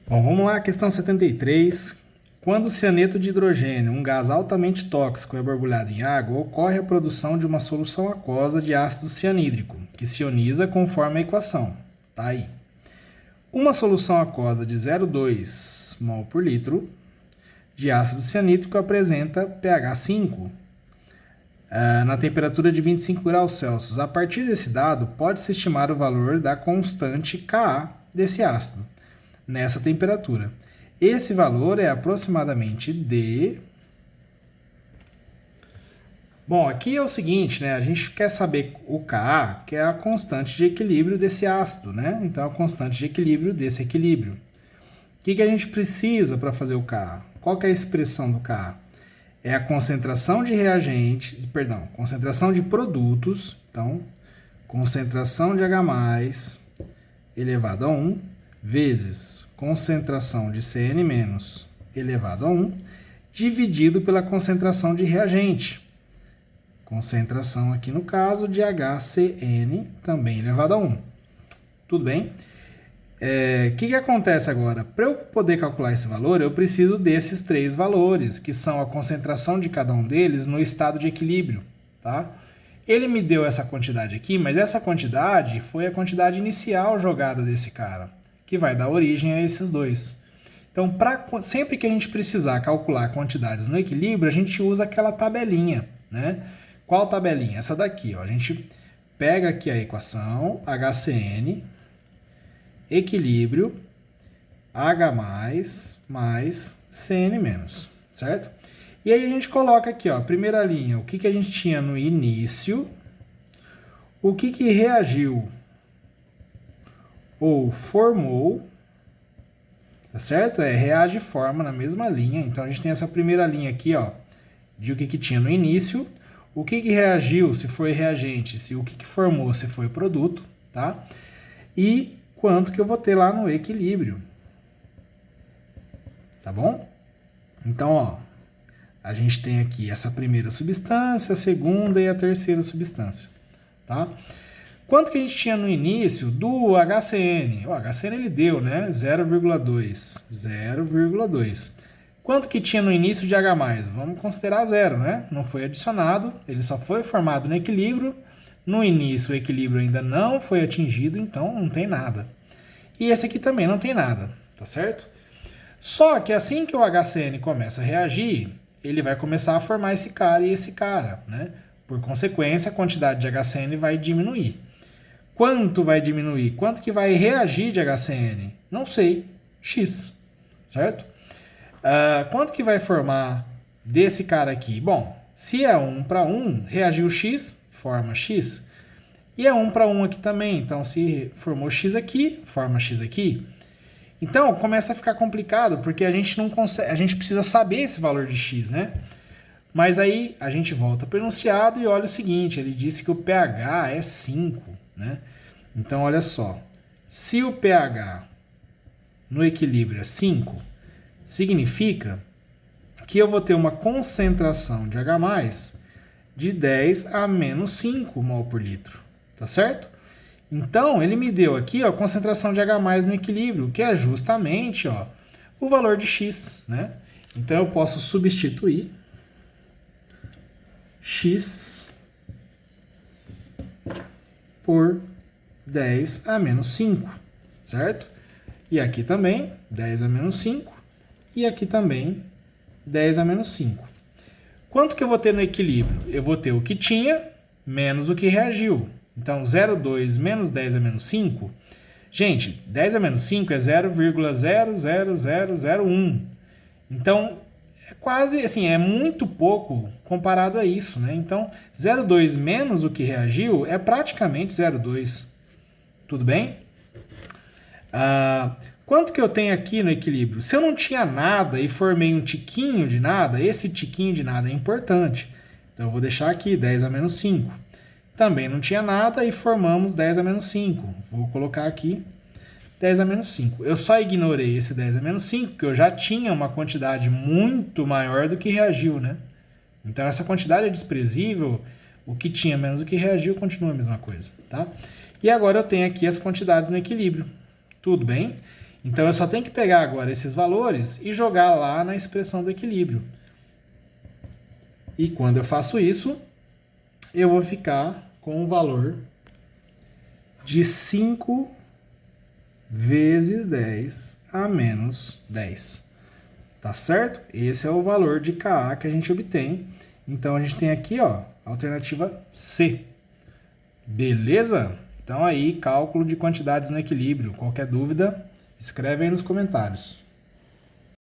Bom, vamos lá, questão 73. Quando o cianeto de hidrogênio, um gás altamente tóxico, é borbulhado em água, ocorre a produção de uma solução aquosa de ácido cianídrico, que se ioniza conforme a equação. Tá aí. Uma solução aquosa de 0,2 mol por litro de ácido cianídrico apresenta pH 5 na temperatura de 25 graus Celsius. A partir desse dado, pode-se estimar o valor da constante Ka desse ácido nessa temperatura. Esse valor é aproximadamente de... Bom, aqui é o seguinte, né? A gente quer saber o Ka, que é a constante de equilíbrio desse ácido, né? Então, a constante de equilíbrio desse equilíbrio. O que a gente precisa para fazer o Ka? Qual que é a expressão do Ka? É a concentração de reagentes, perdão, concentração de produtos, então, concentração de H+, elevado a 1, vezes concentração de Cn- elevado a 1, dividido pela concentração de reagente. Concentração aqui no caso de HCN, também elevado a 1. Tudo bem? O que acontece agora? Para eu poder calcular esse valor, eu preciso desses três valores, que são a concentração de cada um deles no estado de equilíbrio. Tá? Ele me deu essa quantidade aqui, mas essa quantidade foi a quantidade inicial jogada desse cara, que vai dar origem a esses dois. Então, sempre que a gente precisar calcular quantidades no equilíbrio, a gente usa aquela tabelinha, né? Qual tabelinha? Essa daqui, ó. A gente pega aqui a equação HCN, equilíbrio, H+, mais Cn-, certo? E aí a gente coloca aqui, ó, primeira linha, o que a gente tinha no início, o que reagiu ou formou, tá certo? Reage e forma na mesma linha. Então, a gente tem essa primeira linha aqui, ó, de o que tinha no início, o que reagiu, se foi reagente, se o que formou, se foi produto, tá? E quanto que eu vou ter lá no equilíbrio. Tá bom? Então, ó, a gente tem aqui essa primeira substância, a segunda e a terceira substância, tá? Quanto que a gente tinha no início do HCN? O HCN ele deu, né? 0,2. 0,2. Quanto que tinha no início de H+? Vamos considerar zero, né? Não foi adicionado, ele só foi formado no equilíbrio. No início o equilíbrio ainda não foi atingido, então não tem nada. E esse aqui também não tem nada, tá certo? Só que assim que o HCN começa a reagir, ele vai começar a formar esse cara e esse cara, né? Por consequência, a quantidade de HCN vai diminuir. Quanto vai diminuir? Quanto que vai reagir de HCN? Não sei. X, certo? Quanto que vai formar desse cara aqui? Bom, se é 1 para 1, reagiu X, forma X. E é 1 para 1 aqui também. Então, se formou X aqui, forma X aqui. Então, começa a ficar complicado, porque a gente não consegue, a gente precisa saber esse valor de X, né? Mas aí a gente volta para o enunciado e olha o seguinte, ele disse que o pH é 5, né? Então, olha só, se o pH no equilíbrio é 5, significa que eu vou ter uma concentração de H+, de 10 a menos 5 mol por litro, tá certo? Então, ele me deu aqui ó, a concentração de H+ no equilíbrio, que é justamente ó, o valor de X, né? Então, eu posso substituir X por 10 a menos 5, certo? E aqui também, 10 a menos 5. E aqui também, 10 a menos 5. Quanto que eu vou ter no equilíbrio? Eu vou ter o que tinha menos o que reagiu. Então, 0,2 menos 10 a menos 5. Gente, 10 a menos 5 é 0,00001. Então, é quase, assim, é muito pouco comparado a isso, né? Então, 0,2 menos o que reagiu é praticamente 0,2. Tudo bem? Quanto que eu tenho aqui no equilíbrio? Se eu não tinha nada e formei um tiquinho de nada, esse tiquinho de nada é importante. Então, eu vou deixar aqui 10 a menos 5. Também não tinha nada e formamos 10 a menos 5. Vou colocar aqui 10 a menos 5. Eu só ignorei esse 10 a menos 5, porque eu já tinha uma quantidade muito maior do que reagiu, né? Então, essa quantidade é desprezível. O que tinha menos o que reagiu continua a mesma coisa, tá? E agora eu tenho aqui as quantidades no equilíbrio. Tudo bem? Então eu só tenho que pegar agora esses valores e jogar lá na expressão do equilíbrio. E quando eu faço isso, eu vou ficar com o valor de 5 vezes 10 a menos 10. Tá certo? Esse é o valor de Ka que a gente obtém. Então a gente tem aqui, ó, a alternativa C. Beleza? Então aí, cálculo de quantidades no equilíbrio. Qualquer dúvida, escreve aí nos comentários.